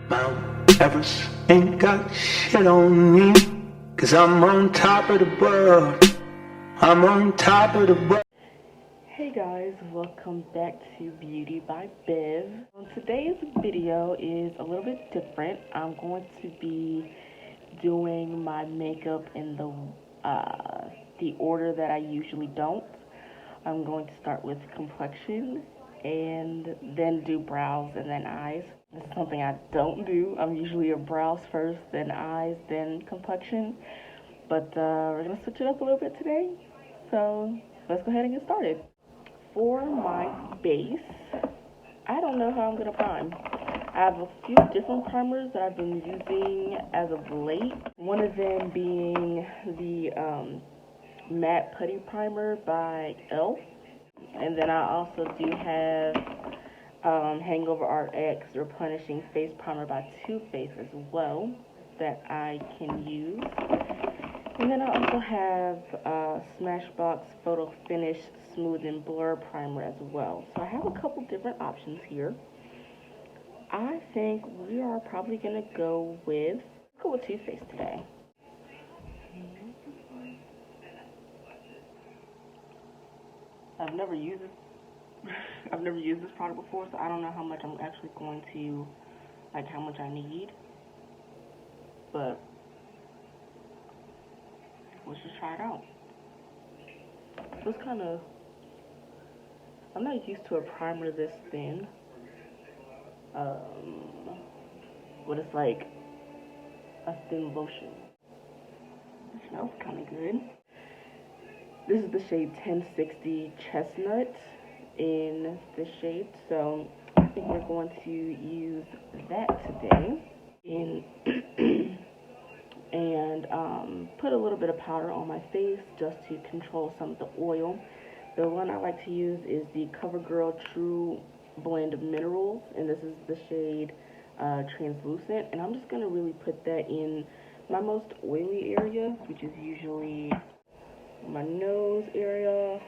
Mount Everest ain't got shit on me, 'cause I'm on top of the world. I'm on top of the world. Hey guys, welcome back to Beauty by Bev. Today's video is a little bit different. I'm going to be doing my makeup in the order that I usually don't. I'm going to start with complexion and then do brows and then eyes. This is something I don't do. I'm usually a brows first, then eyes, then complexion. But we're going to switch it up a little bit today. So let's go ahead and get started. For my base, I don't know how I'm going to prime. I have a few different primers that I've been using as of late. One of them being the matte putty primer by e.l.f. And then I also do have Hangover RX Replenishing Face Primer by Too Faced as well that I can use. And then I also have Smashbox Photo Finish Smooth and Blur Primer as well. So I have a couple different options here. I think we are probably going to go with Too Faced today. I've never used this product before, so I don't know how much I'm actually going to, like how much I need. But let's just try it out. So it's kind of, I'm not used to a primer this thin. But it's like a thin lotion. It smells kind of good. This is the shade 1060 Chestnut in this shade, so I think we're going to use that today. And put a little bit of powder on my face just to control some of the oil. The one I like to use is the CoverGirl True Blend of Minerals, and this is the shade Translucent. And I'm just going to really put that in my most oily area, which is usually my nose area.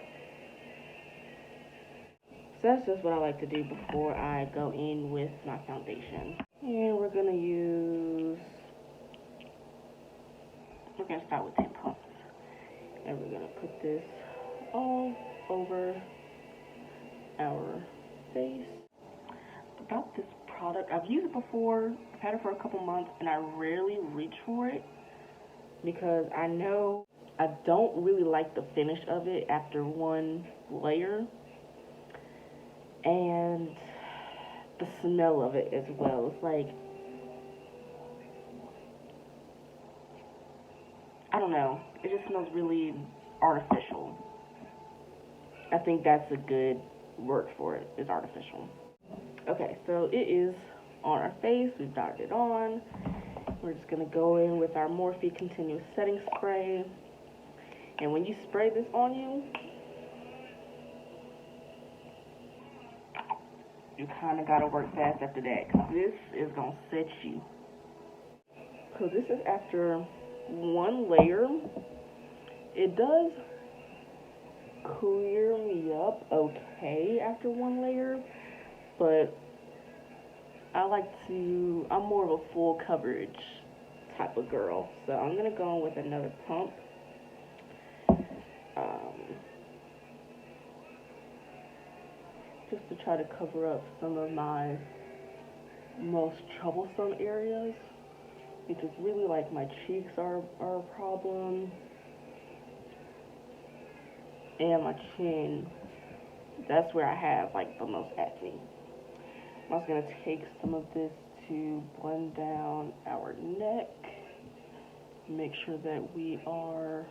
So that's just what I like to do before I go in with my foundation. And we're going to start with 10 pumps. And we're going to put this all over our face. About this product, I've used it before, I've had it for a couple months, and I rarely reach for it because I know I don't really like the finish of it after one layer, and the smell of it as well. It's like, I don't know, it just smells really artificial. I think that's a good word for it, is artificial. Okay, so it is on our face. We've dotted it on. We're just going to go in with our Morphe Continuous Setting Spray. And when you spray this on you, you kind of got to work fast after that, because this is going to set you. So this is after one layer. It does clear me up okay after one layer, but I'm more of a full coverage type of girl. So I'm going to go in with another pump. Just to try to cover up some of my most troublesome areas, because really, like, my cheeks are a problem, and my chin, that's where I have like the most acne. I'm also going to take some of this to blend down our neck, make sure that we are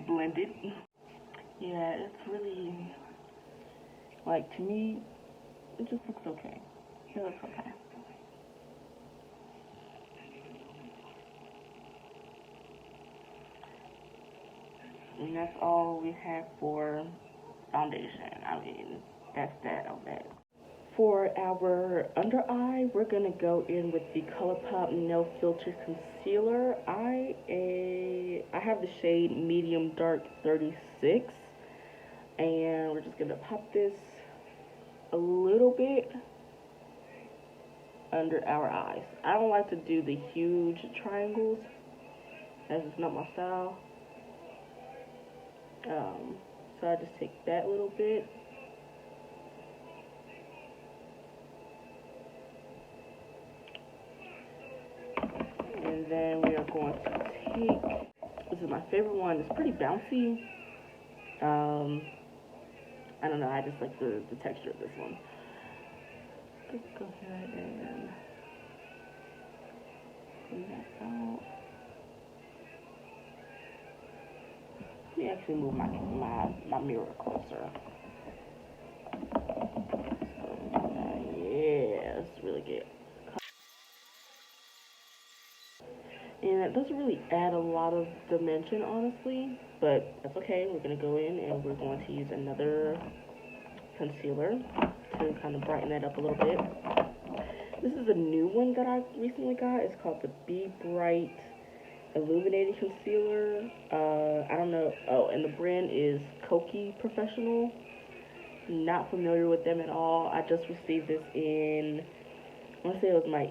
blended. Yeah, it's really, like, to me, it just looks okay. It looks okay. And that's all we have for foundation. I mean, that's that on that. For our under eye, we're going to go in with the ColourPop No Filter Concealer. I have the shade Medium Dark 36. And we're just gonna pop this a little bit under our eyes. I don't like to do the huge triangles, as it's not my style. So I just take that little bit. And then we are going to take, this is my favorite one, it's pretty bouncy. I don't know, I just like the texture of this one. Let's go ahead and clean that out. Let me actually move my mirror closer. Yeah, it's really good. And it doesn't really add a lot of dimension, honestly, but that's okay. We're going to go in and we're going to use another concealer to kind of brighten that up a little bit. This is a new one that I recently got. It's called the Be Bright Illuminating Concealer. I don't know. Oh, and the brand is Koki Professional. Not familiar with them at all. I just received this in, I want to say it was my,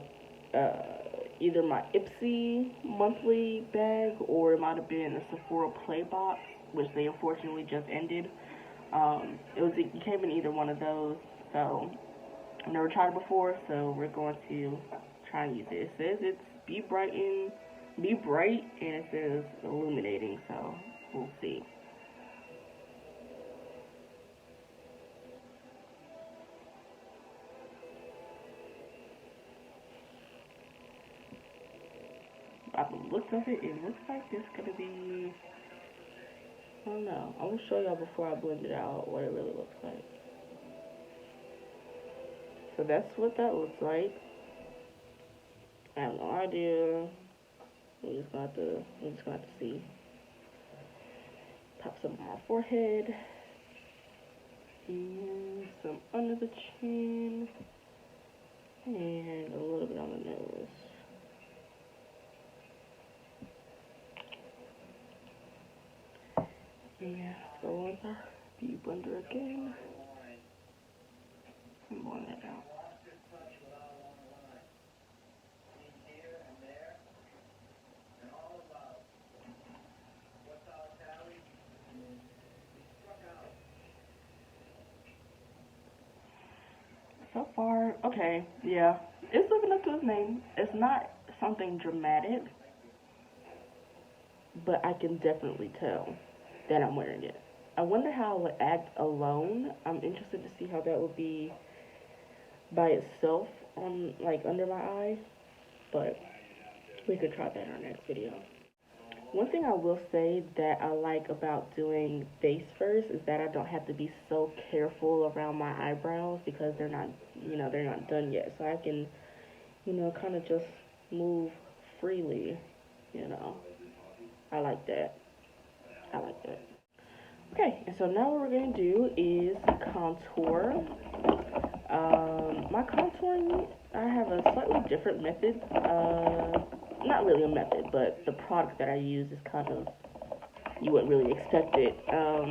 either my Ipsy monthly bag or it might have been a Sephora Play box, which they unfortunately just ended. It came in either one of those, so I've never tried it before, so we're going to try and use it. It says it's Be Bright, and it says illuminating, so we'll see. By the looks of it, it looks like it's gonna be, I don't know. I'm gonna show y'all before I blend it out what it really looks like. So that's what that looks like. I have no idea. We're just gonna have to see. Pop some on my forehead and some under the chin and a little bit on the nose. Yeah, go with our beauty blender again and blend it out. So far, okay, yeah, it's living up to its name. It's not something dramatic, but I can definitely tell that I'm wearing it. I wonder how it would act alone. I'm interested to see how that would be by itself on, like, under my eye, but we could try that in our next video. One thing I will say that I like about doing base first is that I don't have to be so careful around my eyebrows because they're not, they're not done yet. So I can, kind of just move freely, I like that. Okay, and so now what we're going to do is contour. My contouring, I have a slightly different method. Not really a method, but the product that I use is kind of, you wouldn't really expect it. So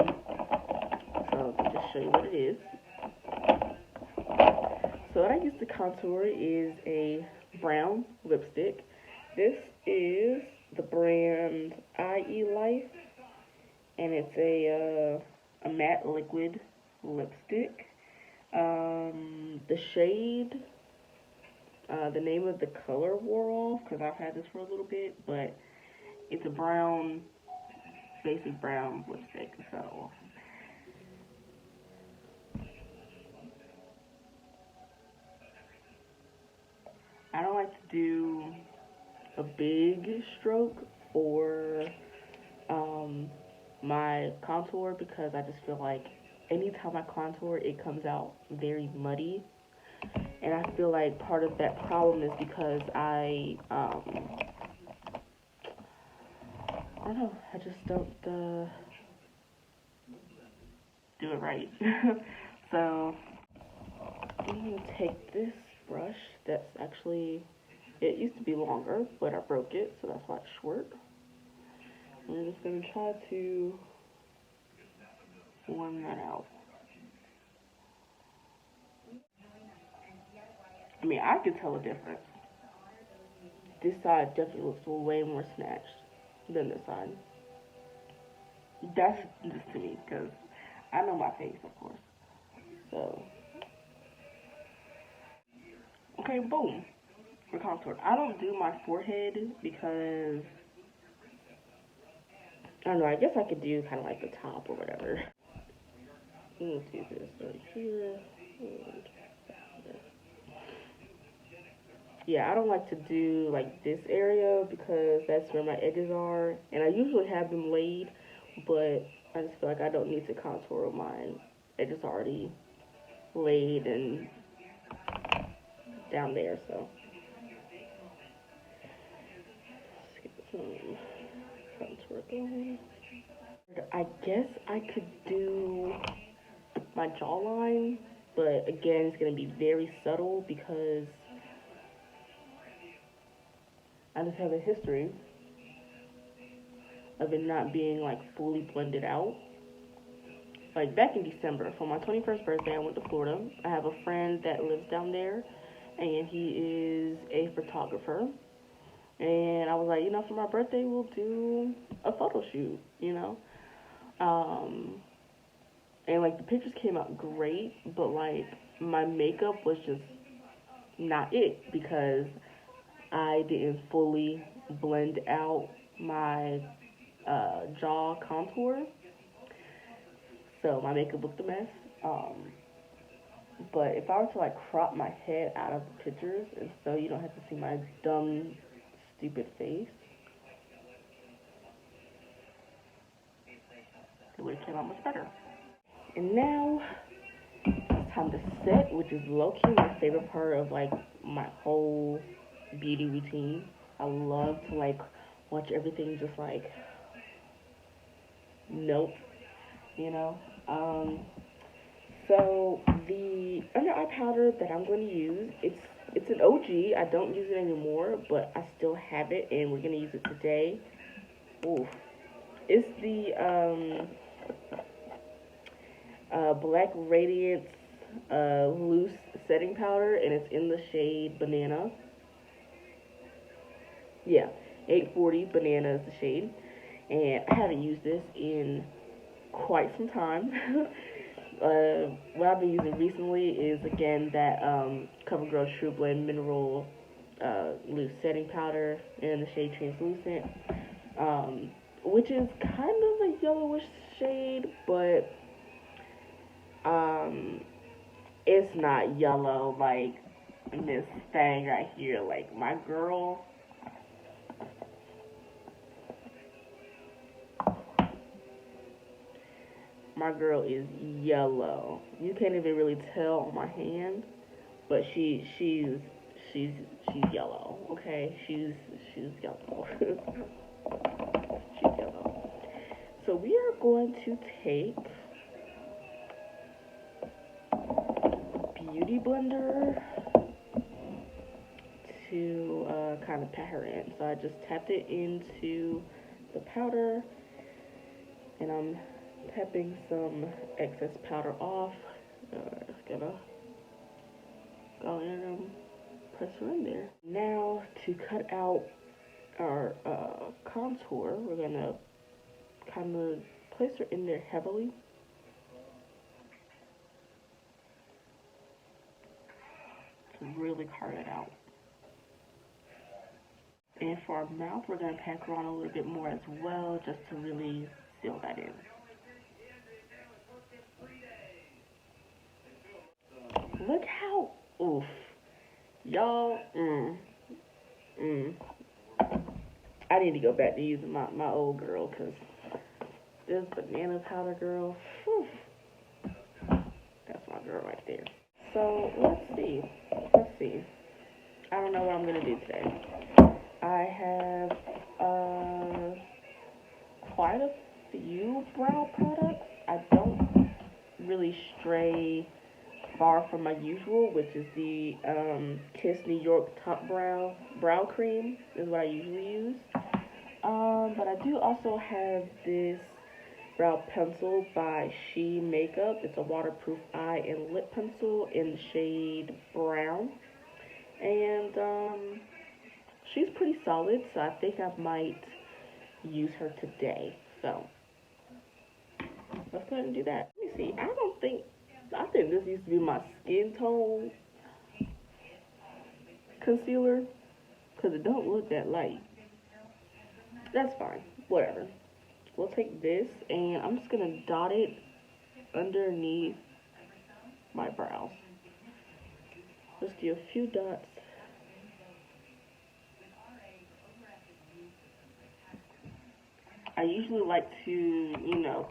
I'll just show you what it is. So what I use to contour is a brown lipstick. This is the brand IE Life, and it's a matte liquid lipstick. The shade, the name of the color wore off because I've had this for a little bit, but it's a brown, basic brown lipstick. So I don't like to do a big stroke for my contour because I just feel like anytime I contour, it comes out very muddy. And I feel like part of that problem is because I don't know, I just don't do it right. So I'm going to take this brush that's actually, it used to be longer, but I broke it, so that's why it's short. I'm just going to try to warm that out. I mean, I can tell a difference. This side definitely looks way more snatched than this side. That's just to me, because I know my face, of course. So, okay, boom. For contour. I don't do my forehead because, I don't know, I guess I could do kind of like the top or whatever. Let's do this right here. Yeah, I don't like to do like this area because that's where my edges are, and I usually have them laid, but I just feel like I don't need to contour mine. Edges already laid and down there, so let's get some contour going. I guess I could do my jawline, but again, it's gonna be very subtle because I just have a history of it not being like fully blended out. Like back in December, for my 21st birthday, I went to Florida. I have a friend that lives down there, and he is a photographer. And I was like, you know, for my birthday, we'll do a photo shoot, you know? And like the pictures came out great, but like my makeup was just not it because I didn't fully blend out my jaw contour. So my makeup looked a mess. But if I were to like crop my head out of the pictures, and so you don't have to see my dumb, stupid face, it would have came out much better. And now it's time to set, which is low-key my favorite part of like my whole beauty routine. I love to like watch everything just like melt, you know. So the under eye powder that I'm going to use, it's an OG. I don't use it anymore, but I still have it, and we're going to use it today. Ooh, it's the Black Radiance loose setting powder, and it's in the shade Banana. Yeah, 840 Banana is the shade, and I haven't used this in quite some time. What I've been using recently is again that CoverGirl True Blend Mineral loose setting powder in the shade Translucent, which is kind of a yellowish shade, but it's not yellow like this thing right here. Like my girl. My girl is yellow. You can't even really tell on my hand, but she's yellow. Okay, she's yellow. She's yellow. So we are going to take Beauty Blender to kind of pat her in. So I just tapped it into the powder, and I'm tapping some excess powder off. Just gonna go in and press her in there. Now to cut out our contour, we're gonna kind of place her in there heavily. To really carve it out. And for our mouth, we're gonna pack her on a little bit more as well, just to really seal that in. Look how, oof, y'all, I need to go back to using my old girl, because this banana powder girl, whew, that's my girl right there. So, let's see. I don't know what I'm going to do today. I have quite a few brow products. I don't really stray far from my usual, which is the Kiss New York Top Brow Cream is what I usually use. But I do also have this brow pencil by She Makeup. It's a waterproof eye and lip pencil in the shade Brown. And she's pretty solid, so I think I might use her today. So let's go ahead and do that. Let me see. I think this used to be my skin tone concealer because it don't look that light. That's fine. Whatever. We'll take this and I'm just gonna dot it underneath my brows. Just do a few dots. I usually like to,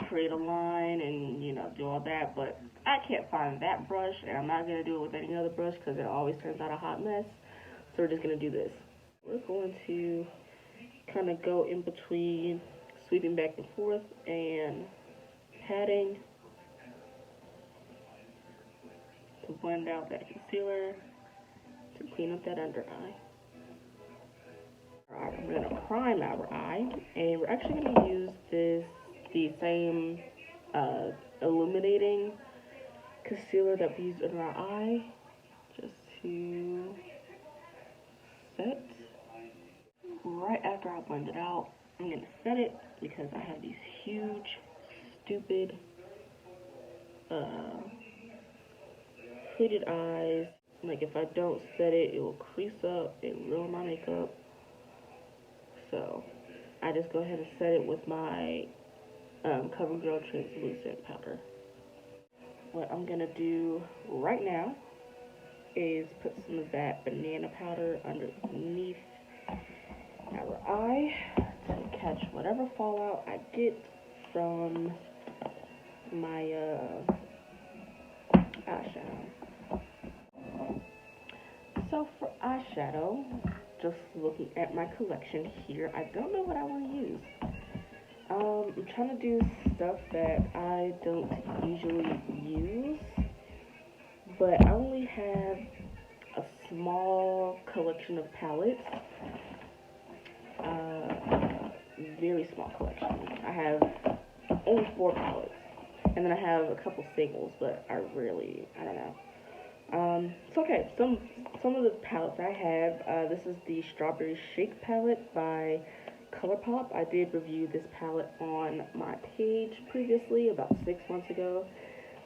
create a line and, do all that, but I can't find that brush, and I'm not going to do it with any other brush because it always turns out a hot mess. So we're just going to do this. We're going to kind of go in between sweeping back and forth and patting to blend out that concealer to clean up that under eye. Alright, we're going to prime our eye, and we're actually going to use the same illuminating concealer that we used under our eye, just to set. Right after I blend it out, I'm going to set it because I have these huge, stupid, hooded eyes. Like, if I don't set it, it will crease up and ruin my makeup. So I just go ahead and set it with my CoverGirl translucent powder. What I'm gonna do right now is put some of that banana powder underneath our eye to catch whatever fallout I get from my eyeshadow. So for eyeshadow, just looking at my collection here, I don't know what I want to use. I'm trying to do stuff that I don't usually use, but I only have a small collection of palettes, very small collection. I have only 4 palettes, and then I have a couple singles, but I don't know. It's okay. Some of the palettes I have, this is the Strawberry Shake palette by ColourPop. I did review this palette on my page previously, about 6 months ago.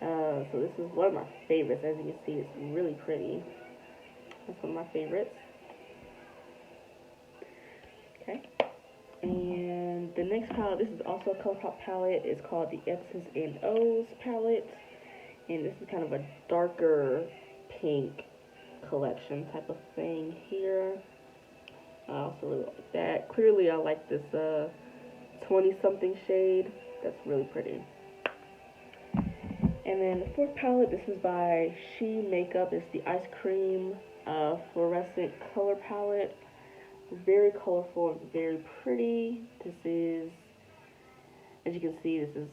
So this is one of my favorites. As you can see, it's really pretty. That's one of my favorites. Okay. And the next palette, this is also a ColourPop palette. It's called the X's and O's palette. And this is kind of a darker pink collection type of thing here. I also really like that. Clearly I like this 20-something shade. That's really pretty. And then the 4th palette, this is by She Makeup. It's the Ice Cream Fluorescent Color Palette. Very colorful and very pretty. This is, as you can see, this is,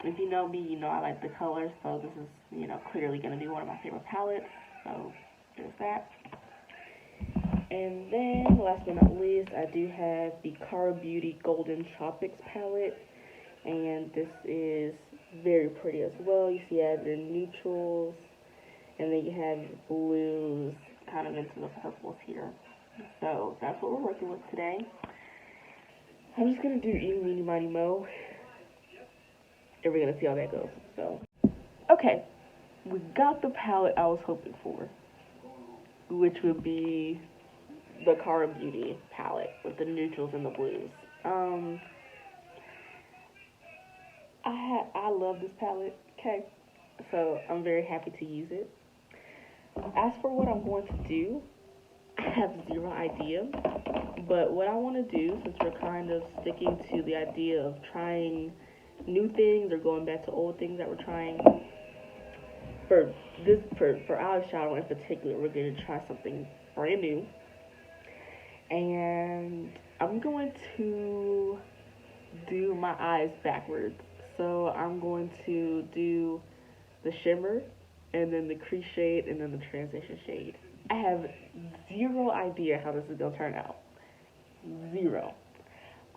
if you know me, you know I like the colors, so this is, clearly going to be one of my favorite palettes. So there's that. And then, last but not least, I do have the Cara Beauty Golden Tropics palette. And this is very pretty as well. You see you have your neutrals, and then you have your blues, kind of into the purples here. So that's what we're working with today. I'm just going to do eeny, meeny, miny, mo. And we're going to see how that goes. So, okay. We got the palette I was hoping for, which would be the Cara Beauty palette with the neutrals and the blues. I love this palette, okay? So I'm very happy to use it. As for what I'm going to do, I have zero idea. But what I want to do, since we're kind of sticking to the idea of trying new things or going back to old things that we're trying, for eyeshadow in particular, we're going to try something brand new. And I'm going to do my eyes backwards. So I'm going to do the shimmer, and then the crease shade, and then the transition shade. I have zero idea how this is going to turn out. Zero.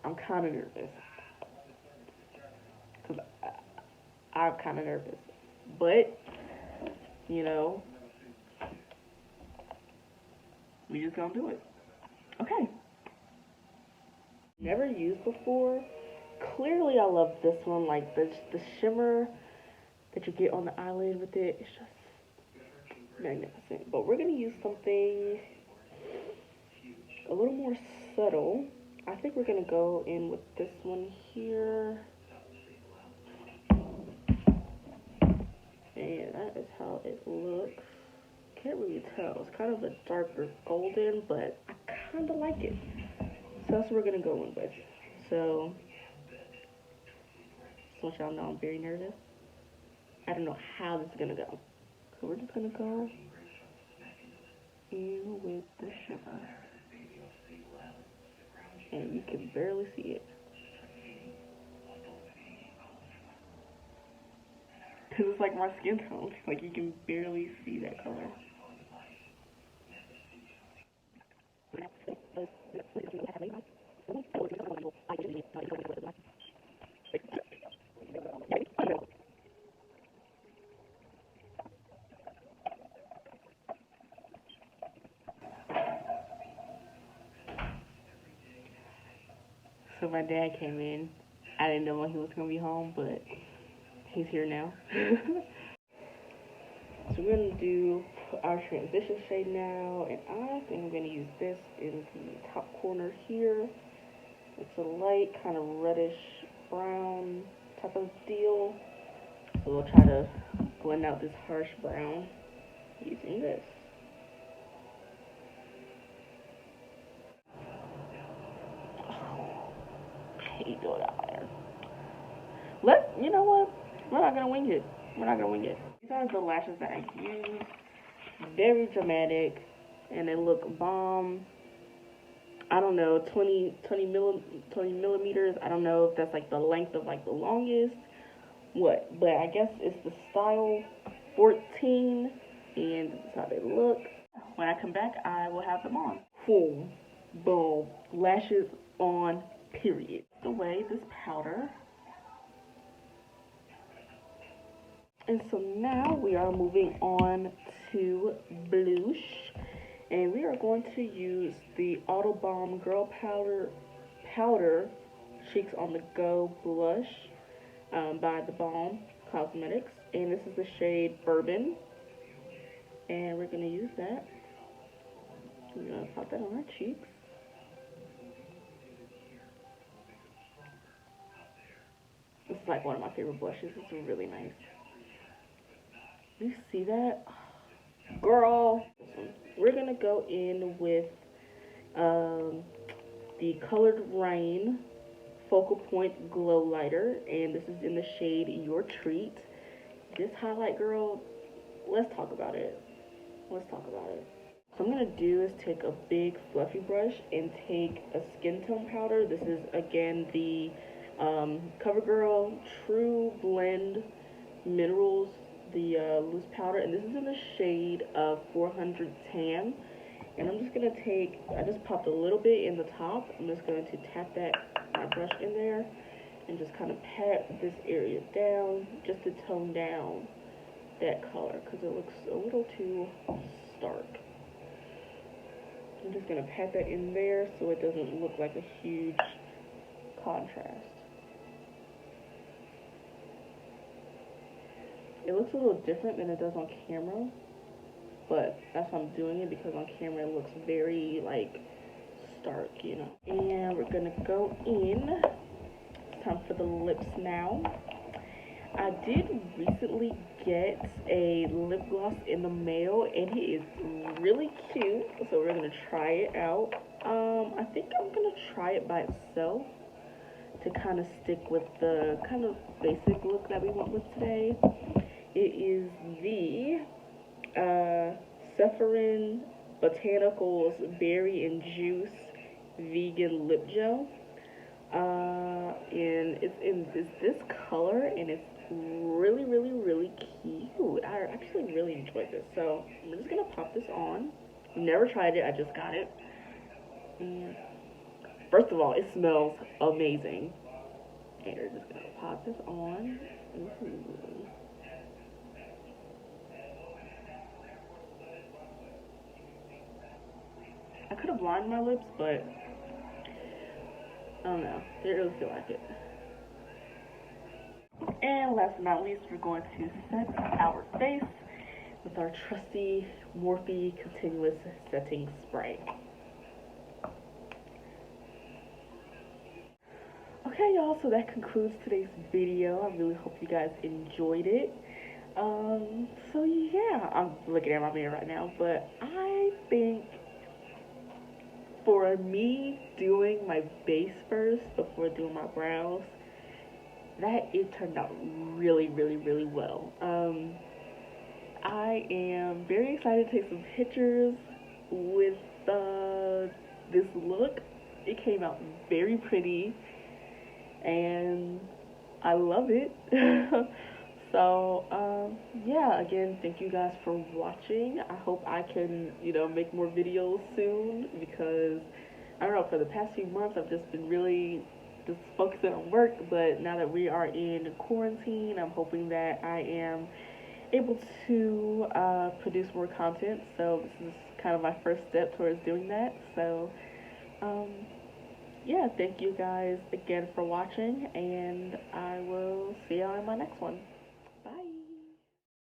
I'm kind of nervous. Because I'm kind of nervous. But, we just gonna do it. Okay. Never used before. Clearly I love this one, like the shimmer that you get on the eyelid with it. It's just magnificent. But we're gonna use something a little more subtle. I think we're gonna go in with this one here. And that is how it looks. Can't really tell. It's kind of a darker golden, but I kind of like it. So that's what we're gonna go in with. So, just want y'all know I'm very nervous. I don't know how this is gonna go. So we're just gonna go in with the shimmer. And you can barely see it. Cause it's like my skin tone. Like you can barely see that color. So my dad came in. I didn't know when he was gonna be home, but he's here now. So we're gonna do our transition shade now, and I think I'm gonna use this in the top corner here. It's a light kind of reddish brown type of deal. So we'll try to blend out this harsh brown using this. I hate doing that. You know what? We're not gonna wing it. We're not gonna wing it. These are the lashes that I use. Very dramatic, and they look bomb. I don't know, 20 millimeters. I don't know if that's like the length of like the longest. What? But I guess it's the style 14, and that's how they look. When I come back, I will have them on. Boom, boom, lashes on. Period. Away this powder. And so now we are moving on to blush, and we are going to use the Autobalm Girl Powder Cheeks on the Go blush by The Balm Cosmetics, and this is the shade Bourbon, and we're going to use that. We're going to pop that on our cheeks. This is like one of my favorite blushes. It's really nice. You see that? Girl. We're going to go in with the Colored Rain Focal Point Glow Lighter, and this is in the shade Your Treat. This highlight, girl, let's talk about it. Let's talk about it. What I'm going to do is take a big fluffy brush and take a skin tone powder. This is, again, the CoverGirl True Blend Minerals, the loose powder, and this is in the shade of 400 Tan. And I'm just going to take, I just popped a little bit in the top. I'm just going to tap my brush in there and just kind of pat this area down just to tone down that color because it looks a little too stark. I'm just going to pat that in there so it doesn't look like a huge contrast. It looks a little different than it does on camera, but that's why I'm doing it, because on camera it looks very, like, stark, you know. And we're going to go in. It's time for the lips now. I did recently get a lip gloss in the mail, and it is really cute, so we're going to try it out. I think I'm going to try it by itself to kind of stick with the kind of basic look that we went with today. It is the Sephirin Botanicals Berry and Juice Vegan Lip Gel. And it's this color, and it's really, really, really cute. I actually really enjoyed this. So I'm just going to pop this on. Never tried it. I just got it. And first of all, it smells amazing. And we're just going to pop this on. Ooh. could have lined my lips, but I don't know. Didn't really feel like it. And last but not least, we're going to set our face with our trusty Morphe Continuous Setting Spray. Okay, y'all, so that concludes today's video. I really hope you guys enjoyed it. So yeah, I'm looking at my mirror right now, but I think for me doing my base first before doing my brows, that it turned out really, really, really well. I am very excited to take some pictures with this look. It came out very pretty, and I love it. So, yeah, again, thank you guys for watching. I hope I can, make more videos soon, because, I don't know, for the past few months, I've just been really just focusing on work, but now that we are in quarantine, I'm hoping that I am able to produce more content. So this is kind of my first step towards doing that. So, yeah, thank you guys again for watching, and I will see y'all in my next one.